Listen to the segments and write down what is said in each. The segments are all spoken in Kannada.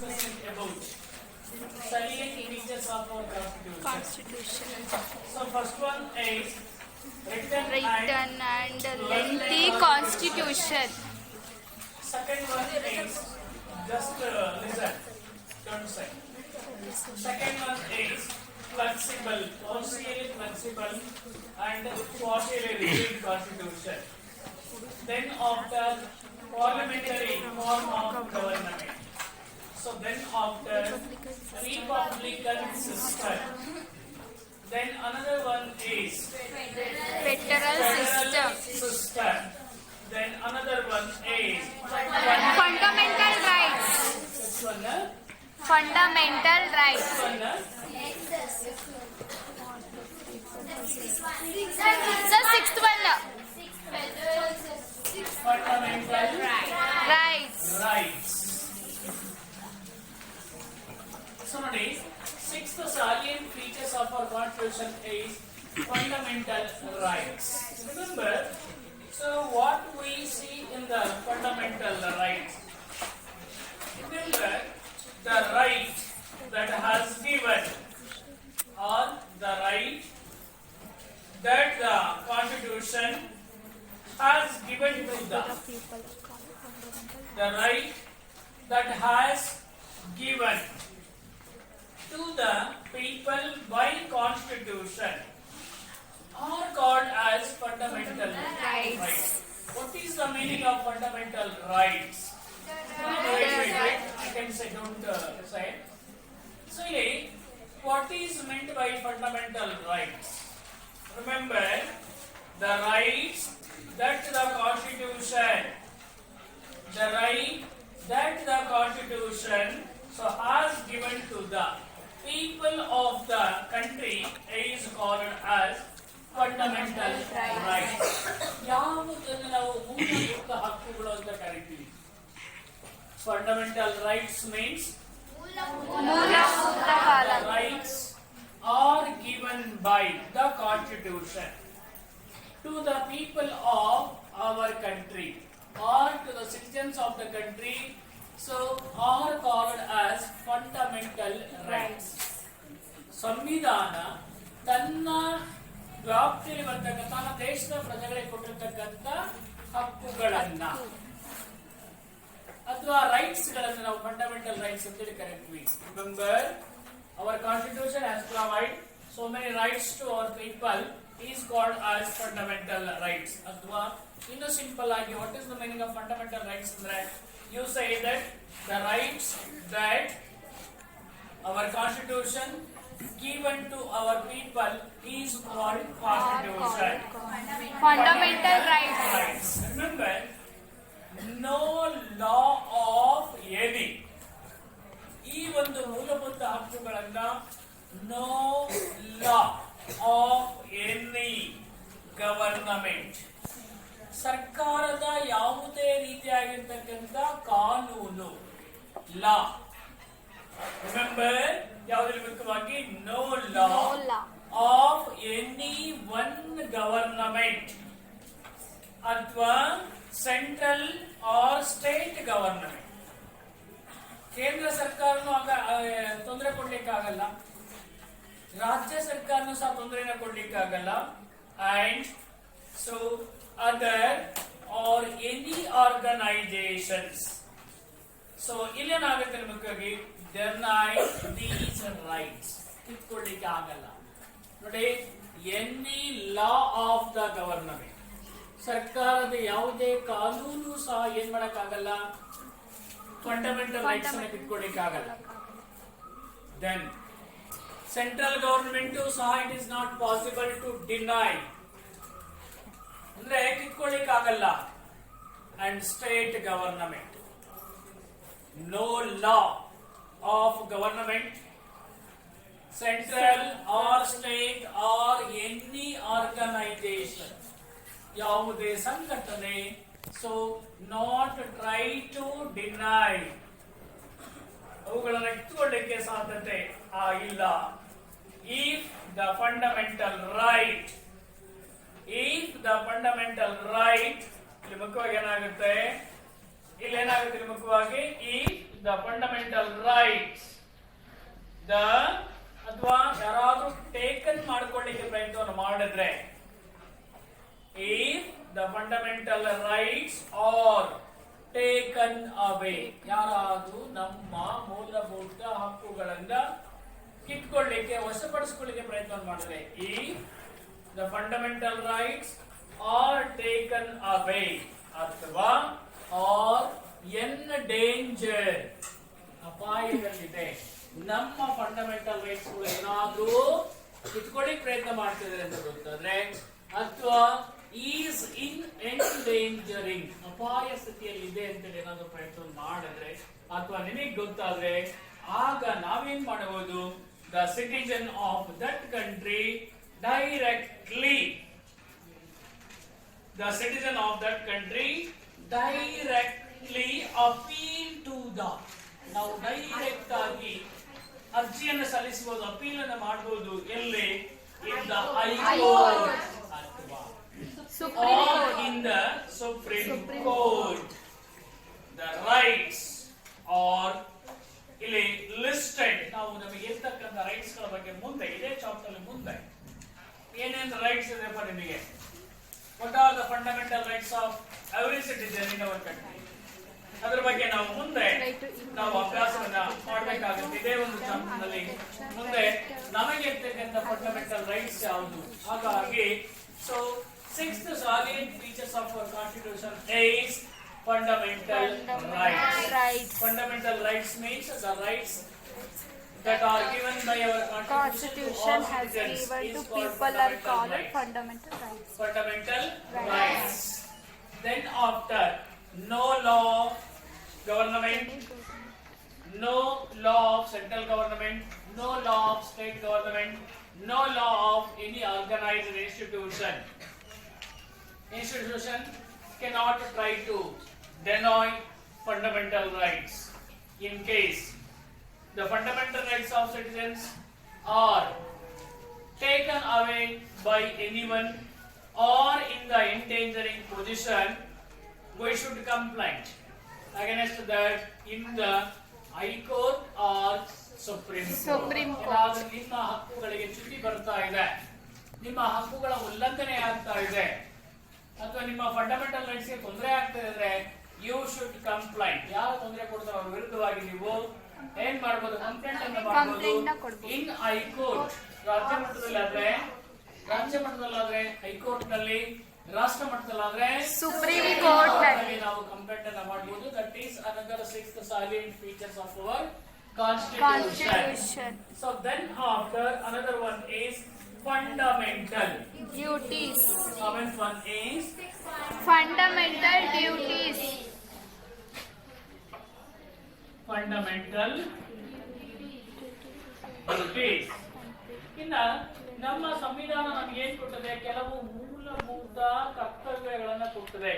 discussing about salient features of our constitution. So first one is written and lengthy constitution. Second one is just listen, don't say. Second one is flexible, partially flexible and partially rigid constitution. Then after parliamentary form of government. So then after republican system. Then another one is Federal system. Then another one is fundamental rights. Which one? Fundamental rights. Which one? The sixth one. Fundamental Rights. So nowadays, sixth salient features of our constitution is fundamental rights. Remember, so what we see in the fundamental rights? Remember, the right that has given or the right that the constitution has given to the right that has given to the people by constitution are called as fundamental rights. What is the meaning of fundamental rights? Wait. I can say, don't say. So, what is meant by fundamental rights? Remember, the rights that the constitution, so has given to the people of the country is called as fundamental rights. ಯಾವುದನ್ನು ನಾವು ಮೂಲಭೂತ ಹಕ್ಕುಗಳು ಅಂತ ಕರಿತೀವಿ. Fundamental rights means the rights are given by the constitution to the people of our country or to the citizens of the country, so are called as fundamental rights. ಸಂವಿಧಾನ ತನ್ನ ವ್ಯಾಪ್ತಿಯಲ್ಲಿ ಬರ್ತಕ್ಕಂಥ ತನ್ನ ದೇಶದ ಪ್ರಜೆಗಳಿಗೆ ಕೊಟ್ಟಿರ್ತಕ್ಕಂಥ ಹಕ್ಕುಗಳನ್ನ ಅಥವಾ ರೈಟ್ಸ್ ಗಳನ್ನ ನಾವು ಫಂಡಮೆಂಟಲ್ ರೈಟ್ಸ್ ಅಂತ ಕರೀತೀವಿ. Remember, our constitution has provided so many rights to our people is called as fundamental rights. ಅಥವಾ ಇನ್ನು ಸಿಂಪಲ್ ಆಗಿ what is the meaning of fundamental rights ಅಂದ್ರೆ you say that the rights that our constitution given to our people is called constitution. Fundamental rights. Remember, no law of any ಈ ಒಂದು ಮೂಲಭೂತ ಹಕ್ಕುಗಳನ್ನ no law of any government, ಸರ್ಕಾರದ ಯಾವುದೇ ರೀತಿಯಾಗಿರ್ತಕ್ಕಂಥ ಕಾನೂನು ಲಾ. ರಿಮೆಂಬರ್, ಯಾವುದ್ರಲ್ಲಿ ಮುಖ್ಯವಾಗಿ no law of any one government ಅಥವಾ ಸೆಂಟ್ರಲ್ ಆರ್ ಸ್ಟೇಟ್ ಗವರ್ನಮೆಂಟ್. ಕೇಂದ್ರ ಸರ್ಕಾರನು ತೊಂದರೆ ಕೊಡ್ಲಿಕ್ಕಾಗಲ್ಲ, ರಾಜ್ಯ ಸರ್ಕಾರನು ಸಹ ತೊಂದರೆನ ಕೊಡ್ಲಿಕ್ಕಾಗಲ್ಲ. And so other or any organisations, so ಇಲ್ಲೇನಾಗುತ್ತೆ ಮುಖ್ಯವಾಗಿ deny these rights, ಕಿತ್ಕೊಳ್ಳಿಕ್ಕೆ ಆಗಲ್ಲ. ನೋಡಿ, any law of the government, ಸರ್ಕಾರದ ಯಾವುದೇ ಕಾನೂನು ಸಹ ಏನ್ ಮಾಡಕ್ಕಾಗಲ್ಲ, ಫಂಡಮೆಂಟಲ್ ರೈಟ್ಸ್ ಅನ್ನು ಕಿತ್ಕೊಳ್ಳಿಕ್ಕೆ ಆಗಲ್ಲ. ದೆನ್ ಸೆಂಟ್ರಲ್ ಗವರ್ನಮೆಂಟ್ ಸಹ it is not possible to deny, ಅಂದ್ರೆ ಕಿತ್ಕೊಳ್ಳಿಕ್ಕೆ ಆಗಲ್ಲ. And state government, no law of government, central or state or any organization, ಯಾವುದೇ ಸಂಘಟನೆ, so not try to deny, ಅವುಗಳನ್ನು ಕಿತ್ತುಕೊಳ್ಳಿಕ್ಕೆ ಸಾಧ್ಯತೆ ಇಲ್ಲ. If the fundamental right, ಇಲ್ಲಿ ಮುಖ್ಯವಾಗಿ ಏನಾಗುತ್ತೆ, ಇಲ್ಲಿ ಏನಾಗುತ್ತೆ ಮುಖ್ಯವಾಗಿ ಈ the fundamental rights. The ಅಥವಾ ಯಾರಾದ್ರೂ ಟೇಕನ್ ಮಾಡ್ಕೊಳ್ಳಿಕ್ಕೆ ಪ್ರಯತ್ನವನ್ನು ಮಾಡಿದ್ರೆ if the fundamental rights are taken away, ಯಾರಾದ್ರೂ ನಮ್ಮ ಮೂಲಭೂತ ಹಕ್ಕುಗಳನ್ನ ಕಿತ್ಕೊಳ್ಳಿಕ್ಕೆ ವಶಪಡಿಸಿಕೊಳ್ಳಿಕ್ಕೆ ಪ್ರಯತ್ನ ಮಾಡಿದ್ರೆ if the fundamental rights are taken away ಅಥವಾ or endanger, ಅಪಾಯದಲ್ಲಿದೆ, ನಮ್ಮ ಫಂಡಮೆಂಟಲ್ ರೈಟ್ಸ್ ಗಳು ಏನಾದ್ರೂ ಕಿತ್ಕೊಳ್ಳಿಕ್ಕೆ ಪ್ರಯತ್ನ ಮಾಡ್ತಿದ್ದಾರೆ ಅಂತ ಗೊತ್ತಾದ್ರೆ ಅಥವಾ ಈಸ್ ಇನ್ ಎಂಡೇಂಜರಿಂಗ್, ಅಪಾಯ ಸ್ಥಿತಿಯಲ್ಲಿದೆ ಅಂತೇಳಿ ಏನಾದ್ರೂ ಪ್ರಯತ್ನ ಮಾಡಿದ್ರೆ ಅಥವಾ ನಿಮಗೆ ಗೊತ್ತಾದ್ರೆ ಆಗ ನಾವೇನ್ ಮಾಡಬಹುದು, the citizen of that country directly, the citizen of that country directly appeal to the, ನಾವು ಡೈರೆಕ್ಟ್ ಆಗಿ ಅರ್ಜಿಯನ್ನು ಸಲ್ಲಿಸಬಹುದು, ಅಪೀಲ್ ಅನ್ನು ಮಾಡಬಹುದು, ಎಲ್ಲಿ ಇನ್ ದ ಹೈಕೋರ್ಟ್ ಅಥವಾ in the supreme court. The rights R ಇಲ್ಲಿ ಲಿಸ್ಟೆಡ್. ನಾವು ನಮಗೆ ಇರ್ತಕ್ಕಂಥ ರೈಟ್ಸ್ ಗಳ ಬಗ್ಗೆ ಮುಂದೆ ಇದೇ ಚಾಪ್ಟರ್ ಅಲ್ಲಿ ಮುಂದೆ ಏನೇನು ರೈಟ್ಸ್ ಇದೆಪ್ಪ ನಿಮಗೆ, what are the fundamental rights of every citizen in our country, ಅದರ ಬಗ್ಗೆ ನಾವು ಮುಂದೆ ನಾವು ಅಭ್ಯಾಸವನ್ನ ಮಾಡಬೇಕಾಗುತ್ತೆ. ಇದೇ ಒಂದು ಚಾಪ್ಟರ್ ನಲ್ಲಿ ಮುಂದೆ ನಮಗೆ ಇರ್ತಕ್ಕಂಥ ಫಂಡಮೆಂಟಲ್ ರೈಟ್ಸ್ ಯಾವುದು. ಹಾಗಾಗಿ so sixth salient features of our constitution is fundamental rights. Fundamental rights means the rights that are given by our Constitution has given to people are called fundamental rights. Fundamental rights. Then after, no law of government, no law of central government, no law of state government, no law of any organized institution. Institution cannot try to deny fundamental rights. In case the fundamental rights of citizens are taken away by anyone or in the endangering position, we should complain against that in the High Court or Supreme Court. ಏನಾದ್ರೂ ನಿಮ್ಮ ಹಕ್ಕುಗಳಿಗೆ ಚ್ಯುತಿ ಬರ್ತಾ ಇದೆ, ನಿಮ್ಮ ಹಕ್ಕುಗಳ ಉಲ್ಲಂಘನೆ ಆಗ್ತಾ ಇದೆ ಅಥವಾ ನಿಮ್ಮ ಫಂಡಮೆಂಟಲ್ ರೈಟ್ಸ್ ಗೆ ತೊಂದರೆ ಆಗ್ತಾ ಇದ್ರೆ ಯು ಶುಡ್ ಕಂಪ್ಲೈಂಟ್. ಯಾರು ತೊಂದರೆ ಕೊಡ್ತಾರೋ ಅವ್ರ ವಿರುದ್ಧವಾಗಿ ನೀವು ಏನ್ ಮಾಡಬಹುದು, ಕಂಪ್ಲೇಂಟ್ ಅನ್ನು ಮಾಡಬಹುದು. ಇನ್ ಹೈಕೋರ್ಟ್ ರಾಜ್ಯ ಮಟ್ಟದಲ್ಲಾದ್ರೆ, ರಾಜ್ಯ ಮಟ್ಟದಲ್ಲಾದ್ರೆ ಹೈಕೋರ್ಟ್ ನಲ್ಲಿ, ರಾಷ್ಟ್ರ ಮಟ್ಟದಲ್ಲಾದ್ರೆ ಸುಪ್ರೀಂ ಕೋರ್ಟ್ ನಲ್ಲಿ ನಾವು ಕಂಪ್ಲೇಂಟ್ ಅನ್ನು ಮಾಡಬಹುದು. That is another sixth salient features of our constitution. So then after another one is fundamental duties. Seventh one is Fundamental duties. Fundamental duties. ಇನ್ನ ನಮ್ಮ ಸಂವಿಧಾನ ನಮಗೆ ಏನ್ ಕೊಟ್ಟಿದೆ, ಕೆಲವು ಮೂಲಭೂತ ಕರ್ತವ್ಯಗಳನ್ನು ಕೊಟ್ಟಿದೆ.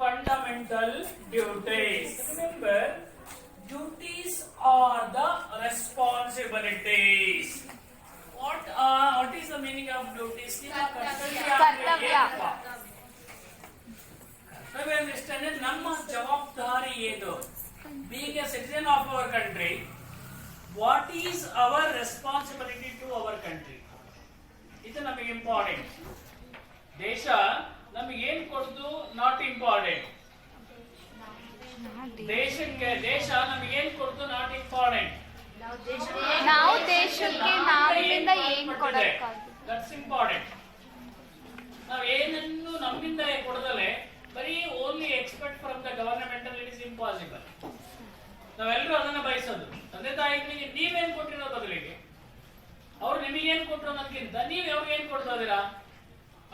Fundamental duties. Remember, duties are the responsibilities. What is the meaning of duties? ಕರ್ತವ್ಯ. ನಮ್ಮ ಜವಾಬ್ದಾರಿ ಏನು? Being a citizen of our country, what is our responsibility to our country? ಇದು ನಮಗೆ ಇಂಪಾರ್ಟೆಂಟ್. ದೇಶ ನಮಗೆ ಏನ್ ಕೊಡ್ತು ನಾಟ್ ಇಂಪಾರ್ಟೆಂಟ್. ದೇಶಕ್ಕೆ ದೇಶ ನಮಗೆ ಏನ್ ಕೊಡ್ತು ನಾಟ್ ಇಂಪಾರ್ಟೆಂಟ್. ನಾವು ದೇಶಕ್ಕೆ ನಾವಿಂದ ಏನು ಕೊಡಕ್ಕಾಗುತ್ತೆ, ದಟ್ಸ್ ಇಂಪಾರ್ಟೆಂಟ್. ನಾವು ಏನನ್ನು ನಮ್ಮಿಂದ ಕೊಡದಲೆ ಬರೀ only expect from the government, it is impossible. ನಾವೆಲ್ಲರೂ ಅದನ್ನ ಬಯಸೋದು. ತಂದೆ ತಾಯಿಗಳಿಗೆ ನೀವೇನ್ ಕೊಟ್ಟಿರೋ ಬದಲಿಗೆ ಅವ್ರು ನಿಮಗೇನ್ ಕೊಟ್ಟರು ಅನ್ನೋದಕ್ಕಿಂತ ನೀವು ಅವ್ರಿಗೆ ಏನ್ ಕೊಡ್ತಾ ಇದೀರಾ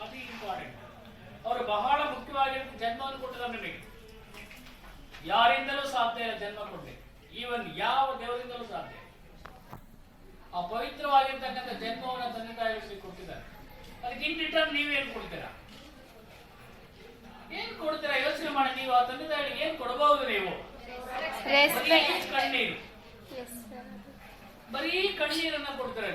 ಅದು ಇಂಪಾರ್ಟೆಂಟ್. ಅವರು ಬಹಳ ಮುಖ್ಯವಾಗಿ ಜನ್ಮವನ್ನು ಕೊಟ್ಟಿದ್ದಾರೆ ನಿಮಗೆ. ಯಾರಿಂದಲೂ ಸಾಧ್ಯ ಇಲ್ಲ ಜನ್ಮ ಕೊಡ್ಲಿಕ್ಕೆ, ಈವನ್ ಯಾವ ದೇವರಿಂದಲೂ ಸಾಧ್ಯ. ಆ ಪವಿತ್ರವಾಗಿರ್ತಕ್ಕಂಥ ಜನ್ಮವನ್ನು ತಂದೆ ತಾಯಿಗಳಿಗೆ ಕೊಟ್ಟಿದ್ದಾರೆ. ಅದಕ್ಕೆ ಇನ್ ರಿಟರ್ನ್ ನೀವೇನ್ ಕೊಡ್ತೀರಾ? ಏನ್ ಕೊಡ್ತೀರಾ ಯೋಚನೆ ಮಾಡಿ. ನೀವು ಆ ತಂದೆ ತಾಯಿಗಳಿಗೆ ಏನ್ ಕೊಡಬಹುದು? ನೀವು ಕಣ್ಣೀರು, ಬರೀ ಕಣ್ಣೀರನ್ನ ಕೊಡ್ತಾರೆ.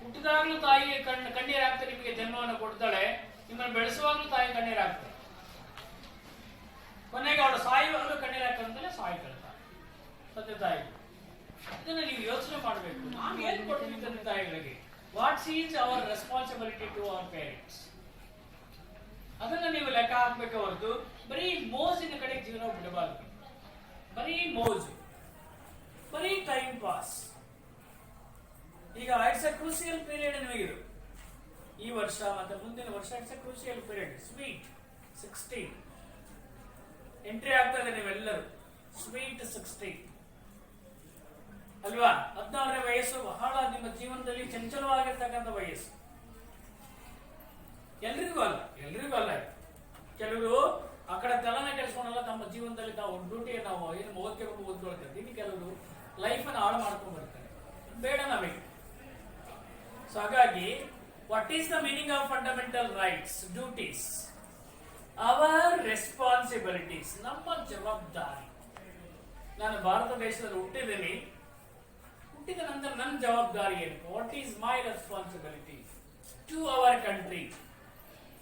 ಹುಟ್ಟಿದಾಗ್ಲೂ ತಾಯಿಗೆ ಕಣ್ಣೀರ್ ಹಾಕ್ತಾರೆ, ನಿಮಗೆ ಜನ್ಮವನ್ನು ಕೊಡ್ತಾಳೆ. ನಿಮ್ಮನ್ನು ಬೆಳೆಸುವಾಗ್ಲೂ ತಾಯಿ ಕಣ್ಣೀರ್ ಹಾಕ್ತಾರೆ. ಕೊನೆಗೆ ಅವಳು ಸಾಯುವಾಗಲೂ ಕಣ್ಣೀರ್ ಹಾಕಂತಲೇ ಸಾಯ್ತಾರೆ. ತಂದೆ ತಾಯಿ. ಇದನ್ನ ನೀವು ಯೋಚನೆ ಮಾಡಬೇಕು. ನಾವು ಏನು ಕೊಡ್ತೀವಿ ತಂದೆ ತಾಯಿಗಳಿಗೆ? What is our responsibility to our parents? ಅದನ್ನ ನೀವು ಲೆಕ್ಕ ಹಾಕ್ಬೇಕು ಹೊರತು ಬರೀ ಮೋಜಿನ ಕಡೆ ಜೀವನ ಬಿಡಬಾರ್ದು. ಬರೀ ಮೋಜು, ಬರೀ ಟೈಮ್ ಪಾಸ್. ಈಗ ಇಟ್ಸ್ ಎ ಕ್ರೂಸಿಯಲ್ ಪೀರಿಯಡ್ ನಿಮಗಿದು. ಈ ವರ್ಷ ಮತ್ತೆ ಮುಂದಿನ ವರ್ಷ it's a crucial period. Sweet 16 entry ಆಗ್ತಾ ಇದೆ ನೀವೆಲ್ಲರೂ. ಸ್ವೀಟ್ 16 ಅಲ್ವಾ? 16ನೇ ವಯಸ್ಸು ಬಹಳ ನಿಮ್ಮ ಜೀವನದಲ್ಲಿ ಚಂಚಲವಾಗಿರ್ತಕ್ಕಂಥ ವಯಸ್ಸು. ಎಲ್ರಿಗೂ ಅಲ್ಲ. ಕೆಲವರು ಆ ಕಡೆ ತಲೆನ ಕೆಡಿಸ್ಕೊಂಡಲ್ಲ, ತಮ್ಮ ಜೀವನದಲ್ಲಿ ತಾವು ಡ್ಯೂಟಿ ನಾವು ಏನು ಓದ್ಕೋಬೇಕು ಓದ್ಕೊಳ್ತಾರೆ. ಇನ್ನು ಕೆಲವರು ಲೈಫ್ ಅನ್ನು ಹಾಳು ಮಾಡ್ಕೊಂಡು ಬರ್ತಾರೆ. ಬೇಡ ನಮಗೆ. ಸೊ ಹಾಗಾಗಿ what is the meaning of fundamental rights? Duties, our responsibilities, ನಮ್ಮ ಜವಾಬ್ದಾರಿ. ನಾನು ಭಾರತ ದೇಶದಲ್ಲಿ ಹುಟ್ಟಿದ ನಂತರ ನನ್ನ ಜವಾಬ್ದಾರಿ ಏನು? What is my responsibility to our country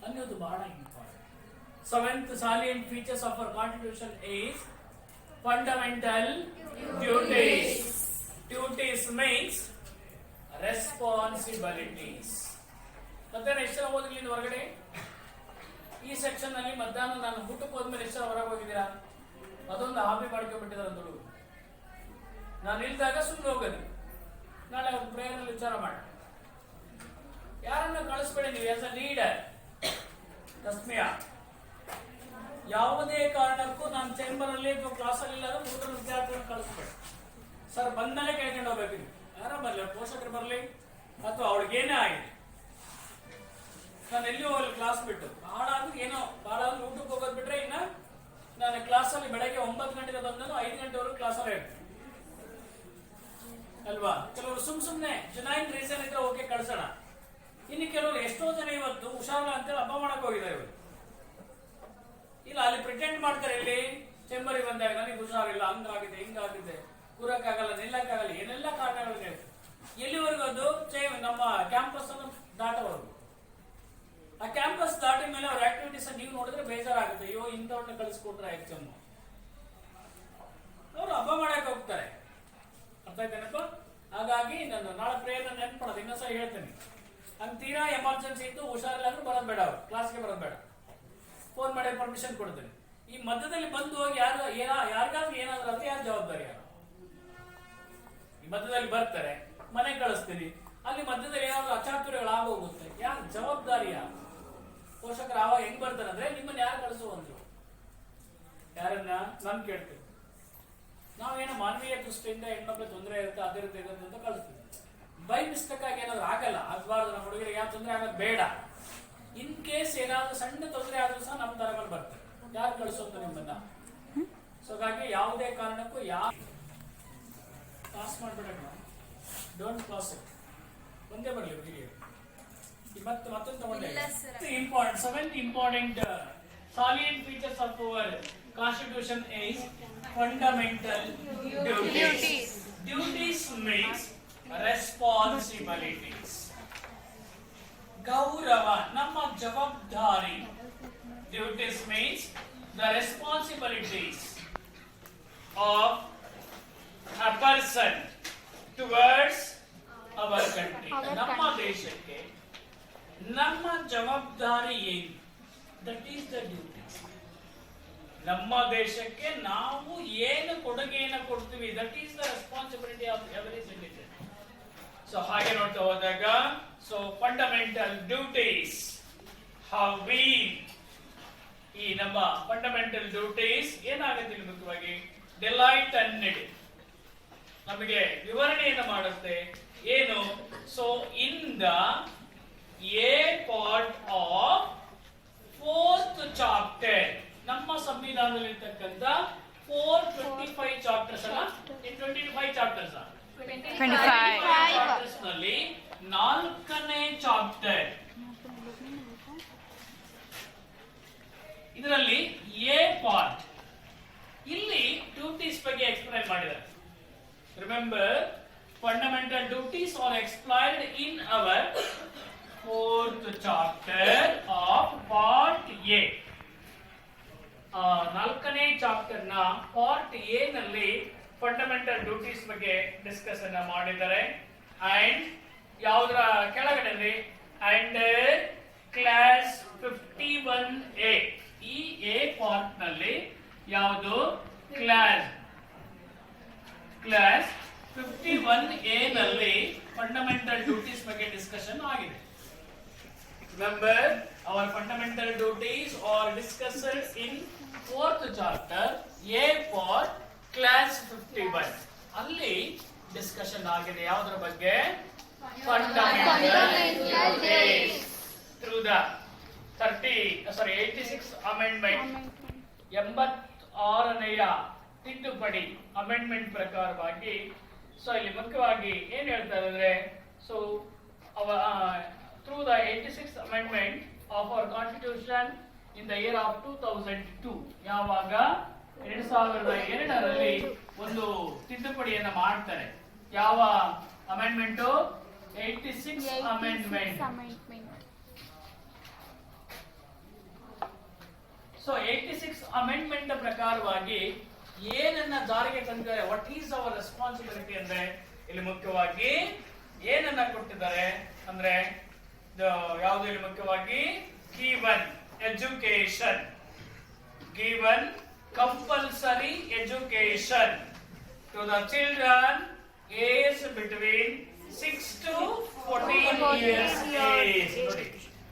ಅನ್ನೋದು ಬಹಳ important. 7th salient features of our constitution is fundamental duties. Duties means responsibilities. ಮತ್ತೆ ಎಷ್ಟು ಜನ ಓದಿರ್ಲಿ ಹೊರಗಡೆ? ಈ ಸೆಕ್ಷನ್ ನಲ್ಲಿ ಮಧ್ಯಾಹ್ನ ನಾನು ಊಟಕ್ಕೆ ಹೋದ್ಮೇಲೆ ಎಷ್ಟು ಜನ ಹೊರಗೆ ಹೋಗಿದ್ದೀರಾ? ಅದೊಂದು ಹಾಬಿ ಮಾಡ್ಕೊಂಡ್ಬಿಟ್ಟಿದ್ದಾರೆ ಅಂತ ಹುಡುಗರು. ನಾನು ಇಲ್ದಾಗ ಸುಮ್ಮನೆ ಹೋಗೋದು. ನಾಳೆ ಅವ್ರ ಪ್ರೇಯರ್ ವಿಚಾರ ಮಾಡಿ. ಯಾರನ್ನ ಕಳಿಸ್ಬೇಡಿ ನೀವು ಆಸ್ ಅ ಲೀಡರ್. ತಸ್ಮಿಯಾ ಯಾವುದೇ ಕಾರಣಕ್ಕೂ ನಾನು ಚೇಂಬರ್ ಅಲ್ಲಿ ಅಥವಾ ಕ್ಲಾಸ್ ಅಲ್ಲಿ ಇಲ್ಲದ ಹುಡುಗರು ವಿದ್ಯಾರ್ಥಿಗಳನ್ನು ಕಳಿಸ್ಬೇಡಿ. ಸರ್ ಬಂದಲೇ ಕೇಳ್ಕೊಂಡು ಹೋಗ್ಬೇಕು. ಯಾರ ಬರ್ಲಿ, ಪೋಷಕರು ಬರ್ಲಿ ಅಥವಾ ಅವಳಿಗೇನೇ ಆಗಿದೆ, ನಾನು ಎಲ್ಲಿ ಹೋಗಲ್ಲ ಕ್ಲಾಸ್ ಬಿಟ್ಟು. ಬಹಳ ಊಟಕ್ಕೆ ಹೋಗೋದು ಬಿಟ್ರೆ ಇನ್ನ ನಾನು ಕ್ಲಾಸ್ ಅಲ್ಲಿ ಬೆಳಗ್ಗೆ 9 ಗಂಟೆಗೆ ಬಂದನು 5 ಗಂಟೆವರೆಗೂ ಕ್ಲಾಸ್ ಅಲ್ಲೇ ಇರ್ತೀನಿ ಅಲ್ವಾ? ಕೆಲವರು ಸುಮ್ನೆ ಜೆನ್ಯೂನ್ ರೀಸನ್ ಇದ್ರೆ ಓಕೆ ಕಳ್ಸೋಣ. ಇನ್ನು ಕೆಲವರು ಎಷ್ಟೋ ಜನ ಇವತ್ತು ಹುಷಾರಿಲ್ಲ ಅಂತೇಳಿ ಹಬ್ಬ ಮಾಡಕ್ ಹೋಗಿದ್ದಾರೆ. ಇವರು ಇಲ್ಲ ಅಲ್ಲಿ ಪ್ರಿಟೆಂಡ್ ಮಾಡ್ತಾರೆ. ಇಲ್ಲಿ ಚೇಂಬರಿಗೆ ಬಂದಾಗ ನನಗೆ ಹುಷಾರಿಲ್ಲ, ಹಂಗಾಗಿದೆ ಹಿಂಗಾಗಿದೆ, ಕೂರಕ್ಕಾಗಲ್ಲ, ನಿಲ್ಲಕ್ಕಾಗಲ್ಲ, ಏನೆಲ್ಲ ಕಾರಣಗಳು. ಎಲ್ಲಿವರೆಗೂ ಅದು ನಮ್ಮ ಕ್ಯಾಂಪಸ್ ಅನ್ನು ದಾಟವರೆಗೂ. ಆ ಕ್ಯಾಂಪಸ್ ದಾಟಿದ ಮೇಲೆ ಅವ್ರ ಆಕ್ಟಿವಿಟೀಸ್ ನೀವು ನೋಡಿದ್ರೆ ಬೇಜಾರಾಗುತ್ತೆ. ಅಯ್ಯೋ ಇಂಥವ್ರನ್ನ ಕಳಿಸ್ಕೊಟ್ರೆ ಎಕ್ಸಾಮ್. ಅವರು ಹಬ್ಬ ಮಾಡಕ್ ಹೋಗ್ತಾರೆ. ಅರ್ಥ ಆಯ್ತೇನಪ್ಪ? ಹಾಗಾಗಿ ನಾನು ನಾಳೆ ಪ್ರೇಯರ್ ನೆನ್ಪಡೋದು ಇನ್ನೊಂದ್ಸಲ ಹೇಳ್ತೇನೆ. ಹಂಗ ತೀರಾ ಎಮರ್ಜೆನ್ಸಿ ಇತ್ತು, ಹುಷಾರಿಲ್ಲ ಅಂದ್ರೆ ಬರೋದು ಬೇಡ, ಅವ್ರು ಕ್ಲಾಸ್ಗೆ ಬರೋದು ಬೇಡ. ಫೋನ್ ಮಾಡಿ ಪರ್ಮಿಷನ್ ಕೊಡ್ತೇನೆ. ಈ ಮಧ್ಯದಲ್ಲಿ ಬಂದು ಹೋಗಿ ಯಾರಿಗಾದ್ರೂ ಏನಾದ್ರೂ ಆದ್ರೆ ಯಾರು ಜವಾಬ್ದಾರಿ? ಯಾರು? ಈ ಮಧ್ಯದಲ್ಲಿ ಬರ್ತಾರೆ, ಮನೆ ಕಳಿಸ್ತೀನಿ, ಅಲ್ಲಿ ಮಧ್ಯದಲ್ಲಿ ಏನಾದ್ರು ಅಚಾತುರ್ಯಗಳು ಆಗೋಗುತ್ತೆ. ಯಾರು ಜವಾಬ್ದಾರಿ? ಯಾರು? ಪೋಷಕರು ಆವಾಗ ಹೆಂಗ್ ಬರ್ತಾರೆ ಅಂದ್ರೆ ನಿಮ್ಮನ್ನ ಯಾರು ಕಳಿಸುವಂದ್ರು? ಯಾರನ್ನ? ನಾನು ಕೇಳ್ತೇವೆ. ನಾವೇನೋ ಮಾನವೀಯ ದೃಷ್ಟಿಯಿಂದ ಹೆಣ್ಮಕ್ಳು ತೊಂದರೆ ಇರುತ್ತೆ, ಅದಿರುತ್ತೆ ಅಂತ ಕಳಿಸ್ತೀವಿ. ಬೈ ಮಿಸ್ಟೇಕ್ ಆಗಿ ಏನಾದ್ರು ಆಗಬಾರ್ದು. ನಮ್ಮ ಹುಡುಗರಿಗೆ ಯಾವ ತೊಂದರೆ ಆಗೋದು ಬೇಡ. ಇನ್ ಕೇಸ್ ಏನಾದ್ರು ಸಣ್ಣ ತೊಂದರೆ ಆದ್ರೂ ಸಹ ನಮ್ಮ ತರಗಳು ಬರ್ತವೆ. ಯಾರು ಕಳಿಸೋದು ನಿಮ್ಮನ್ನ? ಸೊ ಹಾಗಾಗಿ ಯಾವುದೇ ಕಾರಣಕ್ಕೂ ಪಾಸ್ ಮಾಡ್ಬೇಡ. Don't pass it. ಒಂದೇ ಬರಲಿ ಹುಡುಗಿಗೆ. ಮತ್ತೊಂದು ತಗೊಂಡೆ. Important 7th important salient features of our constitution is fundamental duties. Duties means responsibilities. ಗೌರವ, ನಮ್ಮ ಜವಾಬ್ದಾರಿ. Duties means the responsibilities of a person towards our country. ನಮ್ಮ ದೇಶಕ್ಕೆ ನಮ್ಮ ಜವಾಬ್ದಾರಿ ಏನು? That is the duties. ನಮ್ಮ ದೇಶಕ್ಕೆ ನಾವು ಏನು ಕೊಡುಗೆಯನ್ನು ಕೊಡ್ತೀವಿ, that is the responsibility of every citizen. So ಹಾಗೆ ನೋಡ್ತಾ ಹೋದಾಗ ಫಂಡಮೆಂಟಲ್ ಡ್ಯೂಟೀಸ್, ಹೌ ವಿ, ಈ ನಮ್ಮ ಫಂಡಮೆಂಟಲ್ ಡ್ಯೂಟೀಸ್ ಏನಾಗುತ್ತೆ ಇಲ್ಲಿ ಮುಖ್ಯವಾಗಿ ಡಿಲೈಟ್ ಅಂಡ್ ನೀಡ್ ನಮಗೆ ವಿವರಣೆಯನ್ನು ಮಾಡುತ್ತೆ. ಏನು? So in the A part of 4th chapter, ನಮ್ಮ ಸಂವಿಧಾನದಲ್ಲಿರ್ತಕ್ಕಂಥ 425 ಚಾಪ್ಟರ್ಸ್ ಅಲ್ಲ, 25 ಚಾಪ್ಟರ್ಸ್ ಚಾಪ್ಟರ್ಸ್ ನಲ್ಲಿ 4ನೇ ಚಾಪ್ಟರ್, ಇದರಲ್ಲಿ ಎ ಪಾರ್ಟ್, ಇಲ್ಲಿ ಡ್ಯೂಟೀಸ್ ಬಗ್ಗೆ ಎಕ್ಸ್ಪ್ಲೈನ್ ಮಾಡಿದ್ದಾರೆ. Remember, fundamental duties are explained in our 4th chapter of part A. 4ನೇ ಚಾಪ್ಟರ್ ನ ಪಾರ್ಟ್ ಎ ನಲ್ಲಿ ಫಂಡಮೆಂಟಲ್ ಡ್ಯೂಟೀಸ್ ಬಗ್ಗೆ ಡಿಸ್ಕಸ್ ಅನ್ನ ಮಾಡಿದ್ದಾರೆ. ಅಂಡ್ ಯಾವುದರ ಕೆಳಗಡೆ ಅಂಡ್ ಕ್ಲಾಸ್ 51A, ಈ ಎ ಪಾರ್ಟ್ ನಲ್ಲಿ ಯಾವುದು ಕ್ಲಾಸ್ 51A ನಲ್ಲಿ ಫಂಡಮೆಂಟಲ್ ಡ್ಯೂಟೀಸ್ ಬಗ್ಗೆ ಡಿಸ್ಕಷನ್ ಆಗಿದೆ. Remember, our fundamental duties are discussed in 4th chapter, A for class 51. ಅಲ್ಲಿ ಡಿಸ್ಕಷನ್ ಆಗಿದೆ ಯಾವುದರ ಬಗ್ಗೆ? Fundamental duties. Through the 86th amendment, 86ನೇಯ ತಿದ್ದುಪಡಿ ಅಮೆಂಡ್ಮೆಂಟ್ ಪ್ರಕಾರವಾಗಿ ಸೊ ಇಲ್ಲಿ ಮುಖ್ಯವಾಗಿ ಏನ್ ಹೇಳ್ತಾರೆ ಅಂದ್ರೆ so through the 86th amendment of our constitution in the year of 2002, ಯಾವಾಗ 2002ರಲ್ಲಿ ಒಂದು ತಿದ್ದುಪಡಿಯನ್ನ ಮಾಡ್ತಾರೆ. ಯಾವ amendment? 86th amendment. So 86th amendment ಪ್ರಕಾರವಾಗಿ ಏನನ್ನ ಜಾರಿಗೆ ತಂದಿದ್ದಾರೆ, ವಾಟ್ ಈಸ್ ಅವರ್ ರೆಸ್ಪಾನ್ಸಿಬಿಲಿಟಿ ಅಂದ್ರೆ ಇಲ್ಲಿ ಮುಖ್ಯವಾಗಿ ಏನನ್ನ ಕೊಟ್ಟಿದ್ದಾರೆ ಅಂದ್ರೆ ಯಾವುದು ಇಲ್ಲಿ ಮುಖ್ಯವಾಗಿ given compulsory education to the children aged between 6 to 14 years age.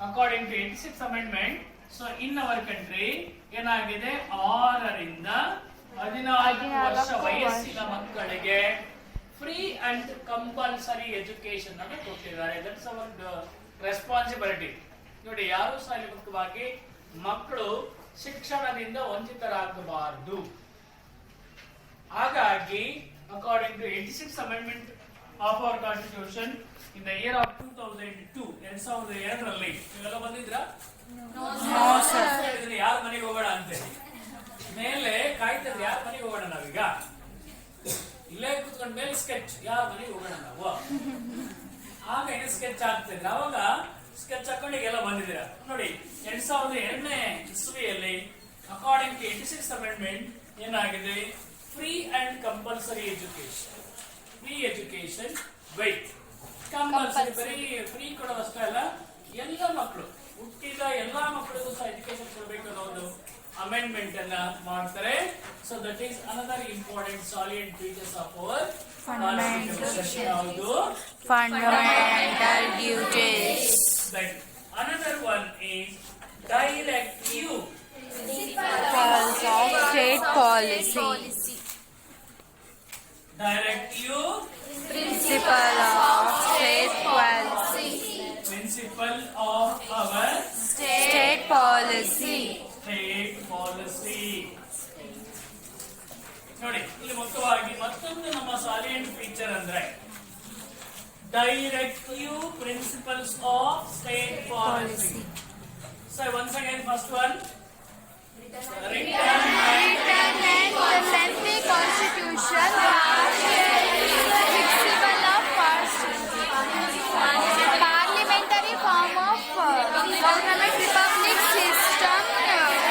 According to 86th amendment, so in our country ಏನಾಗಿದೆ 6 ರಿಂದ 14 ವರ್ಷ ವಯಸ್ಸಿನ ಮಕ್ಕಳಿಗೆ ಫ್ರೀ ಅಂಡ್ ಕಂಪಲ್ಸರಿ ಎಜುಕೇಶನ್ ಅನ್ನು ಕೊಟ್ಟಿದ್ದಾರೆ. That's our responsibility. ನೋಡಿ, ಯಾರು ಸಹ ಇಲ್ಲಿ ಮುಖ್ಯವಾಗಿ ಮಕ್ಕಳು ಶಿಕ್ಷಣದಿಂದ ವಂಚಿತರಾಗಬಾರದು. ಹಾಗಾಗಿ according to 86th amendment of our constitution in the year of 2002, 2002ರಲ್ಲಿ ನೀವೆಲ್ಲ ಬಂದಿದ್ರಾ? ಯಾರ ಮನೆಗೆ ಹೋಗೋಣ ಅಂತ ಮೇಲೆ ಕಾಯ್ತದೆ, ಯಾರ ಮನೆಗೆ ಹೋಗೋಣ ನಾವೀಗ? ಇಲ್ಲೇ ಕೂತ್ಕೊಂಡ್ ಮೇಲೆ ಸ್ಕೆಚ್, ಯಾರ ಮನೆಗೆ ಹೋಗೋಣ ನಾವು? ಆಗ ಏನು ಸ್ಕೆಚ್ ಆಗ್ತಿದ್ರೆ ಅವಾಗ ಸ್ಕೆಚ್ ಹಾಕೊಂಡು ಎಲ್ಲ ಬಂದಿದ್ದೀರಾ ನೋಡಿ. 2002ನೇ ಇಸ್ವಿಯಲ್ಲಿ ಅಕಾರ್ಡಿಂಗ್ ಟು 86th amendment ಏನಾಗಿದೆ? Free and compulsory education. Free education white compulsory. ಬರೀ ಫ್ರೀ ಕೊಡೋದಷ್ಟೇ ಅಲ್ಲ, ಎಲ್ಲ ಮಕ್ಕಳು, ಹುಟ್ಟಿದ ಎಲ್ಲಾ ಮಕ್ಕಳಿಗೂ ಸಹ ಎಜುಕೇಶನ್ ಕೊಡಬೇಕು ಅನ್ನೋ ಒಂದು ಅಮೆಂಡ್ಮೆಂಟ್ ಅನ್ನ ಮಾಡ್ತಾರೆ. So that is another important solid features of our fundamental duties. Another one is directive Principles of state policy. Directive Principle of state policy. Principle of our State policy. state policy. ನೋಡಿ, ಇಲ್ಲಿ ಮುಖ್ಯವಾಗಿ ಮತ್ತೊಂದು ನಮ್ಮ ಸಾಲಿಯಂಟ್ ಫೀಚರ್ ಅಂದ್ರೆ directive principles of state policy. So once again, first one, written and Contemporary constitution. Principle of parliamentary form of government, republic system,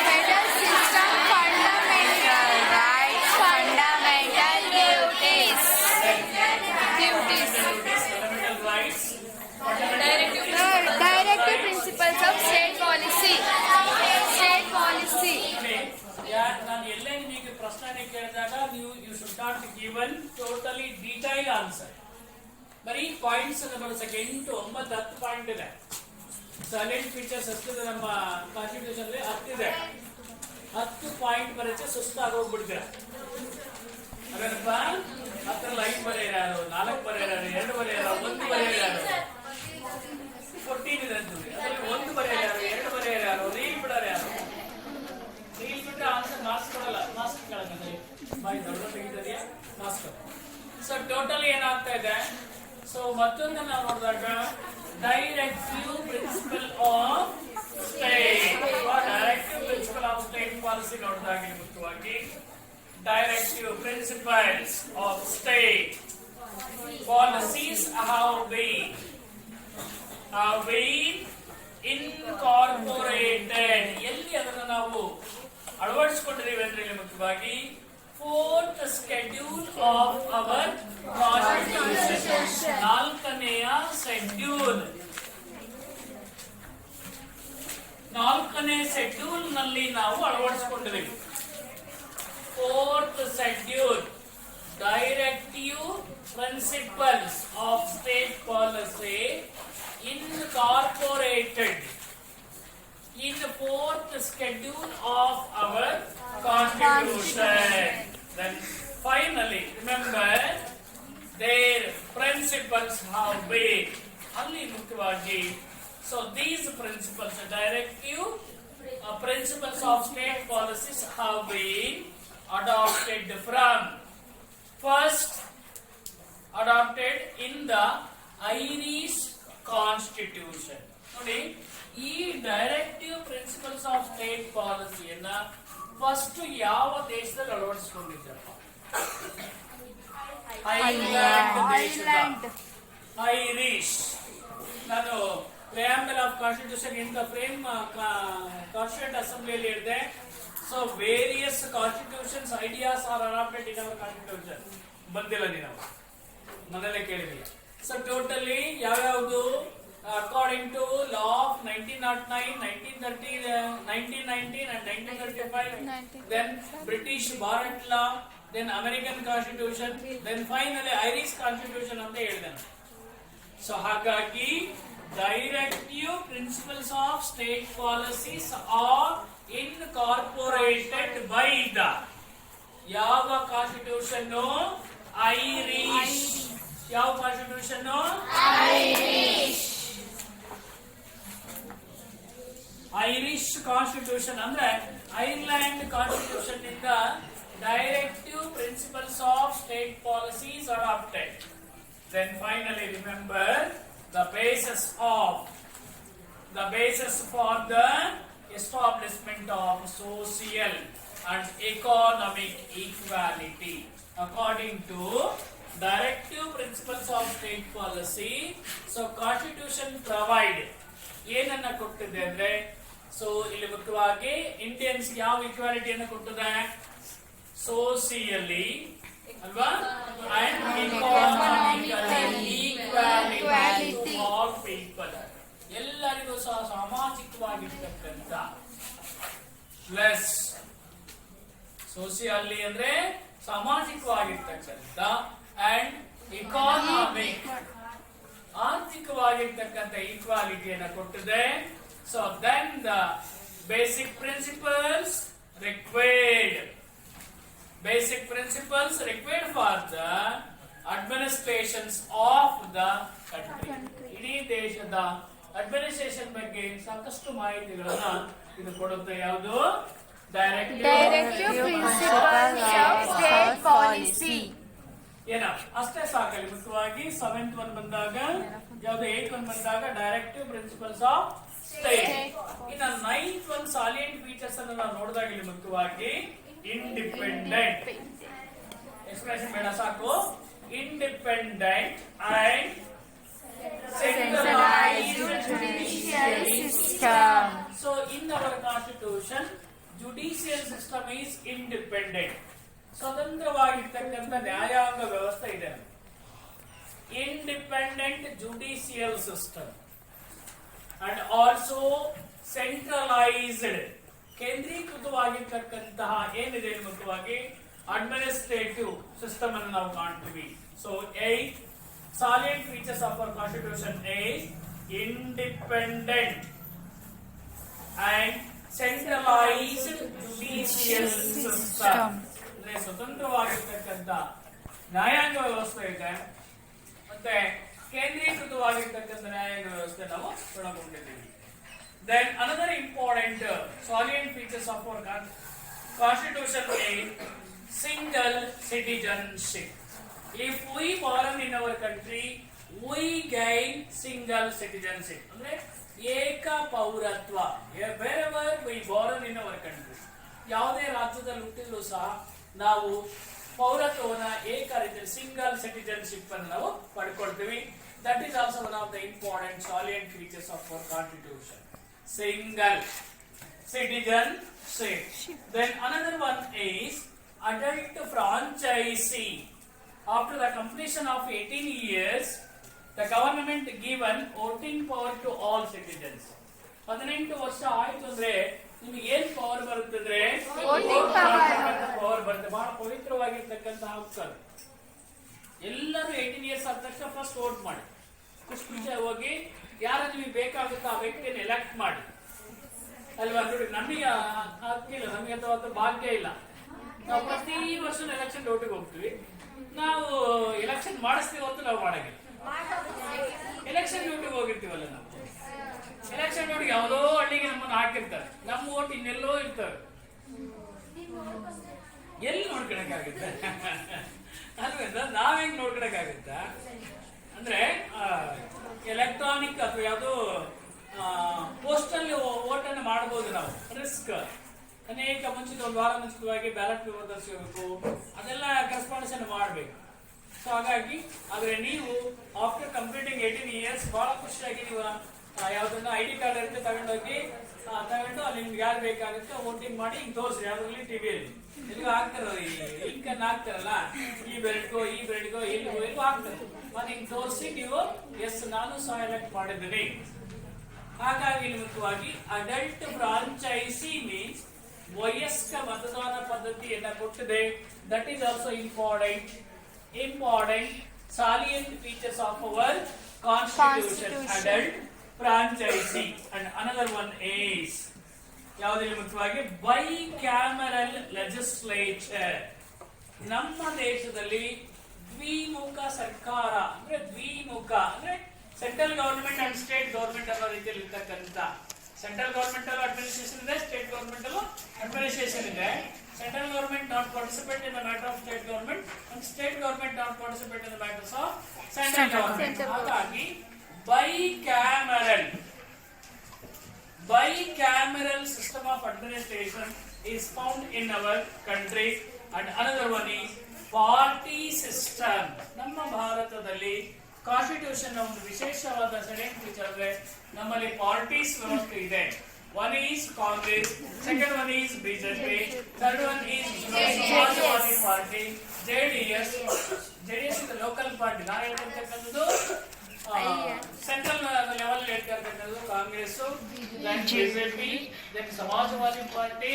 federal system, fundamental rights, fundamental duties. fundamental rights, Directive principles of state policy. State policy. ನಾನು ಎಲ್ಲೇ ನಿಮಗೆ ಪ್ರಶ್ನೆ ಕೇಳಿದಾಗ ನೀವು you should not given totally detail answer. ಬರೀ ಪಾಯಿಂಟ್ಸ್ ಅನ್ನು ಬಳಸಕ್ಕೆ 8, 9, 10 ಪಾಯಿಂಟ್ ಇದೆ. ಸೈಲೆಂಟ್ ಫೀಚರ್ಸ್ ಎಷ್ಟಿದೆ ನಮ್ಮ ಕಾನ್ಸ್ಟಿಟ್ಯೂಷನ್ ಅಲ್ಲಿ? 10 ಇದೆ. 10 ಪಾಯಿಂಟ್ ಬರುತ್ತೆ, ಸುಸ್ತಾಗಿ ಹೋಗ್ಬಿಡ್ತೀರ. ಅದನ್ನಪ್ಪ 10ರಲ್ಲಿ 5 ಬರೆಯರು, 4 ಬರೆಯರು, 2 ಬರೆಯರು, 1 ಬರೆಯರು, 14 ಇದೆ ಅಂತಂದ್ರೆ ಅದರಲ್ಲಿ 1 ಬರೆಯರು, 2 ಬರೆಯರು, ರೀಲ್ ಬಿಡೋರು ಯಾರು? ರೀಲ್ ಬಿಟ್ರೆ ಆನ್ಸರ್ ಮಾರ್ಕ್ಸ್ ಕೊಡಲ್ಲ. ಮಾರ್ಕ್ಸ್ ಕೆಳಗಡೆ ಬಾಯ್ ದೊಡ್ಡ ತೆಗಿದರಿಯಾ ಮಾರ್ಕ್ಸ್. ಸೊ ಟೋಟಲ್ ಏನಾಗ್ತಾ ಇದೆ? ಸೊ ಮತ್ತೊಂದು ನಾವು ನೋಡಿದಾಗ directive principle of state, directive principle of state policy ನೋಡಿದಾಗ ಮುಖ್ಯವಾಗಿ directive principles of state policies have been incorporated. ಎಲ್ಲಿ ಅದನ್ನು ನಾವು ಅಳವಡಿಸಿಕೊಂಡಿದ್ದೀವಿ ಅಂದ್ರೆ ಮುಖ್ಯವಾಗಿ 4th schedule of our constitution. ನಾಲ್ಕನೆಯ ಶೆಡ್ಯೂಲ್. ನಾಲ್ಕನೇ ಶೆಡ್ಯೂಲ್ ನಲ್ಲಿ ನಾವು ಅಳವಡಿಸಿಕೊಂಡಿದ್ದೀವಿ. Fourth schedule, directive principles of state policy incorporated in the fourth schedule of our constitution. Then finally, remember, their principles have been only mukhyaವಾಗಿ. So these principles, the directive principles of state policies have been adopted from first adopted in the Irish Constitution. ನೋಡಿ, ಈ ಡೈರೆಕ್ಟಿವ್ ಪ್ರಿನ್ಸಿಪಲ್ಸ್ ಆಫ್ ಸ್ಟೇಟ್ ಪಾಲಿಸಿಯನ್ನ ಫಸ್ಟ್ ಯಾವ ದೇಶದಲ್ಲಿ ಅಳವಡಿಸಿಕೊಂಡಿದ್ದಪ್ಪ? ಐರ್ಲೆಂಡ್ ದೇಶದ ಐರಿಷ್. ನಾನು preamble of constitution in the frame constituent ಅಸೆಂಬ್ಲಿಯಲ್ಲಿ ಹೇಳಿದೆ. So various constitutions ideas are adapted in our constitution. ಬಂದಿಲ್ಲ ನೀವು ಮೊದಲೇ ಕೇಳಿದೀಯ. ಸೊ ಟೋಟಲಿ ಯಾವ್ಯಾವುದು according to law of 1909, 1930, 1919 and 1935, then British Bharat law, then American constitution, then finally Irish constitution ಅಂತ ಹೇಳಿದೆ. ಸೊ ಹಾಗಾಗಿ directive principles of state policies are incorporated by the ಯಾವ ಕಾನ್ಸ್ಟಿಟ್ಯೂಷನ್? ಐರಿಷ್. ಯಾವ ಕಾನ್ಸ್ಟಿಟ್ಯೂಷನ್? ಐರಿಷ್. ಐರಿಷ್ ಕಾನ್ಸ್ಟಿಟ್ಯೂಷನ್ ಅಂದ್ರೆ ಐರ್ಲೆಂಡ್ ಕಾನ್ಸ್ಟಿಟ್ಯೂಷನ್ ಇಂದ directive principles of state policies adopted. Then finally remember the basis for the establishment of social and economic equality according to directive principles of state policy. So constitution provide ಏನನ್ನ ಕೊಟ್ಟಿದೆ ಅಂದ್ರೆ, ಸೊ ಇಲ್ಲಿ ಮುಖ್ಯವಾಗಿ ಇಂಡಿಯನ್ಸ್ ಯಾವ ಇಕ್ವಾಲಿಟಿಯನ್ನು ಕೊಟ್ಟಿದೆ? ಸೋಸಿಯಲಿ ಅಲ್ವಾ, and economically equality to all people. ಎಲ್ಲರಿಗೂ ಸಹ ಸಾಮಾಜಿಕವಾಗಿರ್ತಕ್ಕಂಥ ಪ್ಲಸ್ ಸೋಸಿಯಲಿ ಅಂದ್ರೆ ಸಾಮಾಜಿಕವಾಗಿರ್ತಕ್ಕಂಥ ಅಂಡ್ ಎಕಾನಮಿಕ್ ಆರ್ಥಿಕವಾಗಿರ್ತಕ್ಕಂಥ ಈಕ್ವಾಲಿಟಿಯನ್ನು ಕೊಟ್ಟಿದೆ. So then the basic principles required for the administrations of the country. ಇಡೀ ದೇಶದ ಅಡ್ಮಿನಿಸ್ಟ್ರೇಷನ್ ಬಗ್ಗೆ ಸಾಕಷ್ಟು ಮಾಹಿತಿಗಳನ್ನ ಇದು ಕೊಡುತ್ತೆ. ಯಾವುದು? Directive principles of state policy. ಏನ ಅಷ್ಟೇ ಸಾಕಲ್ಲಿ. ಮುಖ್ಯವಾಗಿ 7th ಒನ್ ಬಂದಾಗ ಯಾವ್ದು 8th ಒನ್ ಬಂದಾಗ ಡೈರೆಕ್ಟಿವ್ ಪ್ರಿನ್ಸಿಪಲ್ಸ್ ಆಫ್ ಸ್ಟೇಟ್. ಇನ್ನ 9th ಒನ್ ಸಾಲಿಯಂಟ್ ಫೀಚರ್ಸ್ ಅನ್ನು ನಾವು ನೋಡಿದಾಗ ಇಲ್ಲಿ ಮುಖ್ಯವಾಗಿ ಇಂಡಿಪೆಂಡೆಂಟ್ ಎಕ್ಸ್ಪ್ರೆಷನ್ ಬೇಡ ಸಾಕು. Independent and centralized judicial system. So in our constitution, judicial system is independent. ಸ್ವತಂತ್ರವಾಗಿರ್ತಕ್ಕಂಥ ನ್ಯಾಯಾಂಗ ವ್ಯವಸ್ಥೆ ಇದೆ. Independent judicial system and also centralised ಕೇಂದ್ರೀಕೃತವಾಗಿರ್ತಕ್ಕಂತಹ ಏನಿದೆ ಮುಖ್ಯವಾಗಿ ಅಡ್ಮಿನಿಸ್ಟ್ರೇಟಿವ್ ಸಿಸ್ಟಮ್ ಅನ್ನು ನಾವು ಕಾಣ್ತೀವಿ. So 8 salient features of our constitution is independent and centralized judicial system. ಅಂದ್ರೆ ಸ್ವತಂತ್ರವಾಗಿರ್ತಕ್ಕಂಥ ನ್ಯಾಯಾಂಗ ವ್ಯವಸ್ಥೆ ಇದೆ, ಮತ್ತೆ ಕೇಂದ್ರೀಕೃತವಾಗಿರ್ತಕ್ಕಂಥ ನ್ಯಾಯಾಂಗ ವ್ಯವಸ್ಥೆ ನಾವು ಒಳಗೊಂಡಿದ್ದೀವಿ. Then another important salient features of our constitution is single citizenship. If we born in our country, we gain single citizenship. ಅಂದ್ರೆ ಏಕ ಪೌರತ್ವ. Wherever we born in our country, ಯಾವುದೇ ರಾಜ್ಯದಲ್ಲಿ ಹುಟ್ಟಿದ್ರು ಸಹ ನಾವು ಪೌರತ್ವವನ್ನು ಏಕ ರೀತಿಯಲ್ಲಿ ಸಿಂಗಲ್ ಸಿಟಿಜನ್ಶಿಪ್ ಅನ್ನು ನಾವು ಪಡ್ಕೊಳ್ತೀವಿ. That is also one of the important salient features of our constitution. Single citizenship. Then another one is adult franchisee. after the completion of 18 years, the government given voting power to all citizens. 18 ವರ್ಷ ಆಯ್ತು ಅಂದ್ರೆ ನಿಮಗೆ ಏನ್ ಪವರ್ ಬರುತ್ತಂದ್ರೆ ಪವರ್ ಬರುತ್ತೆ. ಬಹಳ ಪವಿತ್ರವಾಗಿರ್ತಕ್ಕಂತಹ ಹಕ್ಕು ಅದು. ಎಲ್ಲರೂ 18 ಇಯರ್ಸ್ ಆದ ತಕ್ಷಣ ಫಸ್ಟ್ ವೋಟ್ ಮಾಡಿ, ಖುಷಿ ಹೋಗಿ ಯಾರು ನಿಮಗೆ ಬೇಕಾಗುತ್ತೋ ಆ ವ್ಯಕ್ತಿಯನ್ನು ಎಲೆಕ್ಟ್ ಮಾಡಿ ಅಲ್ವಾ. ನೋಡಿ ನಮಗೆ ಹಕ್ಕಿಲ್ಲ, ನಮಗೆ ಅಥವಾ ಭಾಗ್ಯ ಇಲ್ಲ. ನಾವು ಪ್ರತಿ ವರ್ಷ ಎಲೆಕ್ಷನ್ ಡ್ಯೂಟಿಗೆ ಹೋಗ್ತೀವಿ, ನಾವು ಎಲೆಕ್ಷನ್ ಮಾಡಿಸ್ತೀವಿ ಹೊತ್ತು ನಾವು ಮಾಡಂಗಿಲ್ಲ. ಎಲೆಕ್ಷನ್ ಡ್ಯೂಟಿಗೆ ಹೋಗಿರ್ತೀವಲ್ಲ ನಾವು, ಎಲೆಕ್ಷನ್ ಡ್ಯೂಟಿಗೆ ಯಾವುದೋ ಹಳ್ಳಿಗೆ ನಮ್ಮನ್ನು ಹಾಕಿರ್ತಾರೆ, ನಮ್ಮ ಓಟ್ ಇನ್ನೆಲ್ಲೋ ಇರ್ತವೆ, ಎಲ್ಲಿ ನೋಡ್ಕೊಳಕ್ಕಾಗುತ್ತೆ ಅಲ್ವೇಂದ್ರ? ನಾವ್ ಹೆಂಗ್ ನೋಡ್ಕೊಳಕ್ಕಾಗುತ್ತ ಅಂದ್ರೆ ಎಲೆಕ್ಟ್ರಾನಿಕ್ ಅಥವಾ ಯಾವುದು ಪೋಸ್ಟಲ್ ವೋಟ್ ಅನ್ನು ಮಾಡಬಹುದು ನಾವು. ರಿಸ್ಕ್ ಅನೇಕ ಮುಂಚಿತ ಒಂದು ವಾರ ಮುಂಚಿತವಾಗಿ ಬ್ಯಾಲೆಟ್ ಪೇಪರ್ ತರಿಸಬೇಕು, ಅದೆಲ್ಲ ಕರೆಸ್ಪಾಂಡೆನ್ಸ್ ಮಾಡಬೇಕು. ಸೊ ಹಾಗಾಗಿ ಆದ್ರೆ ನೀವು ಆಫ್ಟರ್ ಕಂಪ್ಲೀಟಿಂಗ್ 18 ಇಯರ್ಸ್ ಬಹಳ ಖುಷಿಯಾಗಿ ನೀವು ಯಾವ್ದನ್ನ ID ಕಾರ್ಡ್ ಇರುತ್ತೆ ತಗೊಂಡು ಅಲ್ಲಿ ನಿಮ್ಗೆ ಯಾರು ಬೇಕಾಗುತ್ತೆ ವೋಟಿಂಗ್ ಮಾಡಿ ಹಿಂಗ್ ತೋರಿಸ್ರಿ. ಯಾವ್ದ್ರಲ್ಲಿ ಟಿವಿಯಲ್ಲಿ ಎಲ್ಲಿಗೂ ಹಾಕ್ತಾರ, ಲಿಂಕ್ ಅನ್ನು ಹಾಕ್ತಾರಲ್ಲ, ಈ ಬೆರಡ್ಗೋ ಎಲ್ಲಿಗೂ ಹಾಕ್ತಾರೆ. ಮತ್ತೆ ಹಿಂಗ್ ತೋರಿಸಿ ನೀವು ಎಸ್ ನಾನು ಸಹ ಎಲೆಕ್ಟ್ ಮಾಡಿದ್ದೀನಿ. ಹಾಗಾಗಿ ಮುಖ್ಯವಾಗಿ ಅಡಲ್ಟ್ ಫ್ರಾಂಚೈಸಿ ಮೀನ್ಸ್ ವಯಸ್ಕ ಮತದಾನ ಪದ್ಧತಿಯನ್ನ ಕೊಟ್ಟಿದೆ. That is also important salient features of our constitution. Adult franchisee. And another one is ಯಾವುದಿಲ್ಲ ಮುಖ್ಯವಾಗಿ ಬೈಕ್ಯಾಮರಲ್ ಲೆಜಿಸ್ಲೇಚರ್. ನಮ್ಮ ದೇಶದಲ್ಲಿ ದ್ವಿಮುಖ ಸರ್ಕಾರ ಅಂದ್ರೆ central government and state government ಅನ್ನೋ ರೀತಿಯಲ್ಲಿ ಇರ್ತಕ್ಕಂಥ, ಸೆಂಟ್ರಲ್ ಗವರ್ಮೆಂಟ್ ಅಲ್ಲೂ ಅಡ್ಮಿನಿಸ್ಟ್ರೇಷನ್ ಇದೆ, ಸ್ಟೇಟ್ ಗವರ್ಮೆಂಟ್ ಅಲ್ಲೂ ಅಡ್ಮಿನಿಸ್ಟ್ರೇಷನ್ ಇದೆ. Central government not participate in the matter of state government and state government not participate in the matters of central government. ಹಾಗಾಗಿ bicameral system of administration is found in our country. And another one is party system. ನಮ್ಮ ಭಾರತದಲ್ಲಿ ಕಾನ್ಸ್ಟಿಟ್ಯೂಷನ್ ನ ಒಂದು ವಿಶೇಷವಾದ ಸೆಲೆಕ್ಟ್ ಫೀಚರ್ ಅಂದ್ರೆ ನಮ್ಮಲ್ಲಿ ಪಾರ್ಟೀಸ್ ವ್ಯವಸ್ಥೆ ಇದೆ. One is Congress, second one is BJP, third one is Samajwadi Party, JDS. JDS is the local party. ನಾನು ಹೇಳ್ತಿರ್ತಕ್ಕಂಥದ್ದು ಸೆಂಟ್ರಲ್ ಲೆವೆಲ್ ಹೇಳ್ತಿರ್ತಕ್ಕಂಥದ್ದು Congress, then BJP, then Samajwadi Party.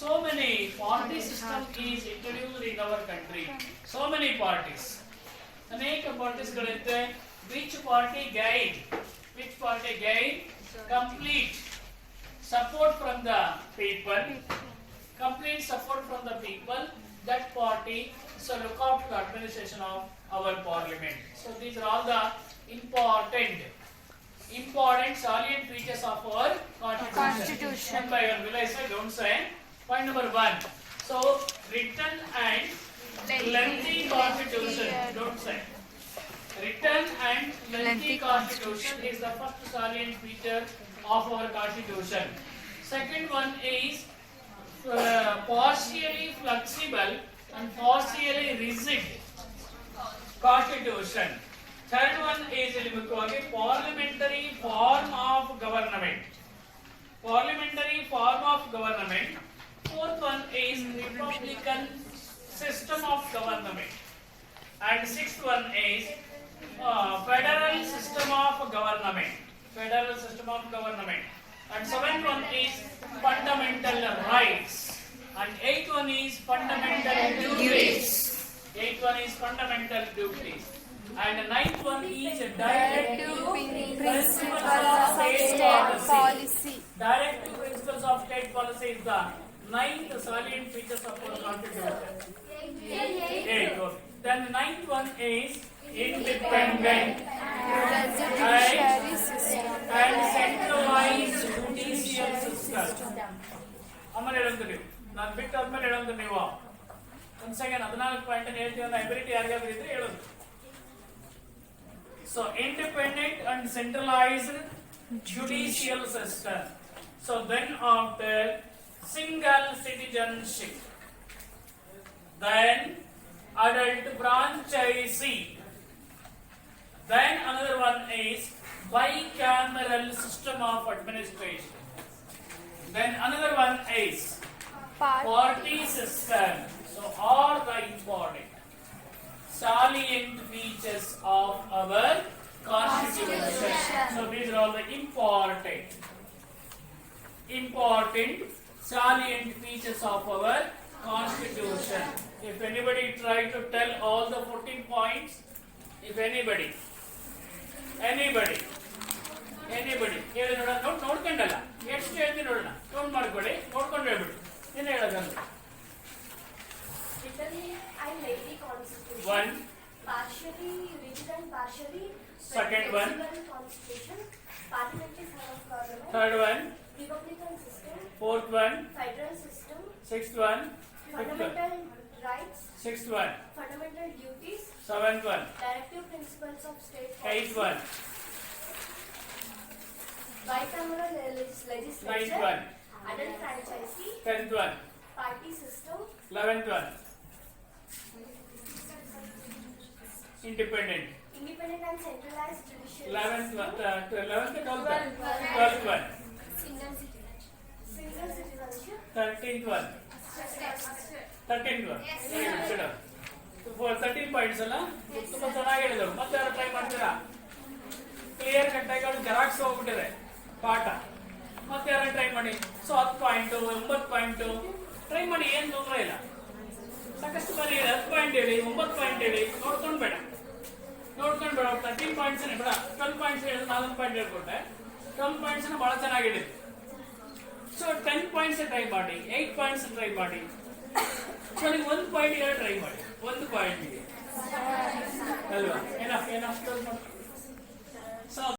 So many party system is introduced in our country. So many parties. ಅನೇಕ ಪಾರ್ಟೀಸ್ಗಳಿರುತ್ತೆ. Which party gain complete support from the people, that party so look after the administration of our parliament. So these are all the important salient features of our constitution. By one will I say, don't say. Point number 1. So written and lengthy constitution, don't say. Written and lengthy constitution is the first salient feature of our constitution. Second one is partially flexible and partially rigid constitution. Third one is parliamentary form of government. Fourth one is republican system of government. And sixth one is federal system of government. And seventh one is fundamental rights. And eighth one is fundamental duties. And ninth one is directive principles of state policy. Directive principles of state policy is the ninth salient features of our constitution. Then the ninth one is independent and centralized judicial system. ಆಮೇಲೆ ಹೇಳಂತ ನೀವು ನಾನು ಬಿಟ್ಟು ಆದ್ಮೇಲೆ ಹೇಳಂತ ನೀವು ಒಂದು ಸೆಕೆಂಡ್ 14 ಪಾಯಿಂಟ್ ಹೇಳ್ತೀವಿ ಅನ್ನೋ ಎಬಿಲಿಟಿ ಯಾರಿಗಾದ್ರೂ ಇದ್ರೆ ಹೇಳೋದು. So independent and centralised judicial system. So then after single citizenship, then adult franchisee, then another one is bicameral system of administration, then another one is party system. So all the important. salient features of our constitution. So these are all the important salient features of our constitution. If anybody try to tell all the 14 points, if anybody ಹೇಳಿ ನೋಡೋಣ, ನೋಡ್ಕೊಂಡಲ್ಲ ಎಷ್ಟು ಹೇಳ್ತೀನಿ ನೋಡೋಣ, ಕೌಂಟ್ ಮಾಡ್ಕೊಳ್ಳಿ, ನೋಡ್ಕೊಂಡು ಹೇಳ್ಬಿಡಿ. ಏನು ಹೇಳೋದಂದ್ರೆ Literally and lately constitution. 1, Partially rigid and partially Second one. flexible constitution. Parliamentary form of government. third one, Republican system. fourth one, Federal system. sixth one, fifth one, Fundamental rights. sixth one, Fundamental duties. seventh one, Directive principles of state eighth policy. one, Bicameral ninth legislature. one, Adult franchisee. 10th one, Party system. 11th one, independent, Independent and centralized judicial 11th one, 12th one, 13th citizenship. 13th one, very good, sit down. For 13 points ಅಲ್ಲ ತುಂಬಾ ಚೆನ್ನಾಗಿ ಹೇಳಿದ್ರು. ಮತ್ತೆ ಯಾರು ಟ್ರೈ ಮಾಡ್ತೀರಾ? ಕ್ಲಿಯರ್ ಕಟ್ಟಾಗಿ ಅವ್ರು ಜೆರಾಕ್ಸ್ ಹೋಗ್ಬಿಟ್ಟಿದೆ ಪಾಠ. ಮತ್ತೆ ಯಾರು ಟ್ರೈ ಮಾಡಿ. ಸೊ 10 ಪಾಯಿಂಟ್ 9 ಪಾಯಿಂಟ್ ಟ್ರೈ ಮಾಡಿ, ಏನು ತೊಂದರೆ ಇಲ್ಲ. ಸಾಕಷ್ಟು ಬಾರಿ 10 ಪಾಯಿಂಟ್ ಹೇಳಿ, 9 ಪಾಯಿಂಟ್ ಹೇಳಿ, ನೋಡ್ಕೊಂಡು ಬೇಡ 13 ಪಾಯಿಂಟ್ಸ್ ಬೇಡ, 12 ಪಾಯಿಂಟ್ಸ್ ಹೇಳಿದ್ರೆ 4 ಪಾಯಿಂಟ್ ಹೇಳ್ಕೊಟ್ಟೆ. 12 ಪಾಯಿಂಟ್ಸ್ ಬಹಳ ಚೆನ್ನಾಗಿ ಹೇಳಿದ್ರು. ಸೊ 10 ಪಾಯಿಂಟ್ಸ್ ಟ್ರೈ ಮಾಡಿ, 8 ಪಾಯಿಂಟ್ಸ್ ಟ್ರೈ ಮಾಡಿ. ಸೊ ನೀವು 1 ಪಾಯಿಂಟ್ ಟ್ರೈ ಮಾಡಿ, 1 ಪಾಯಿಂಟ್ಗೆ ಅಲ್ವಾ? ಏನಪ್ಪ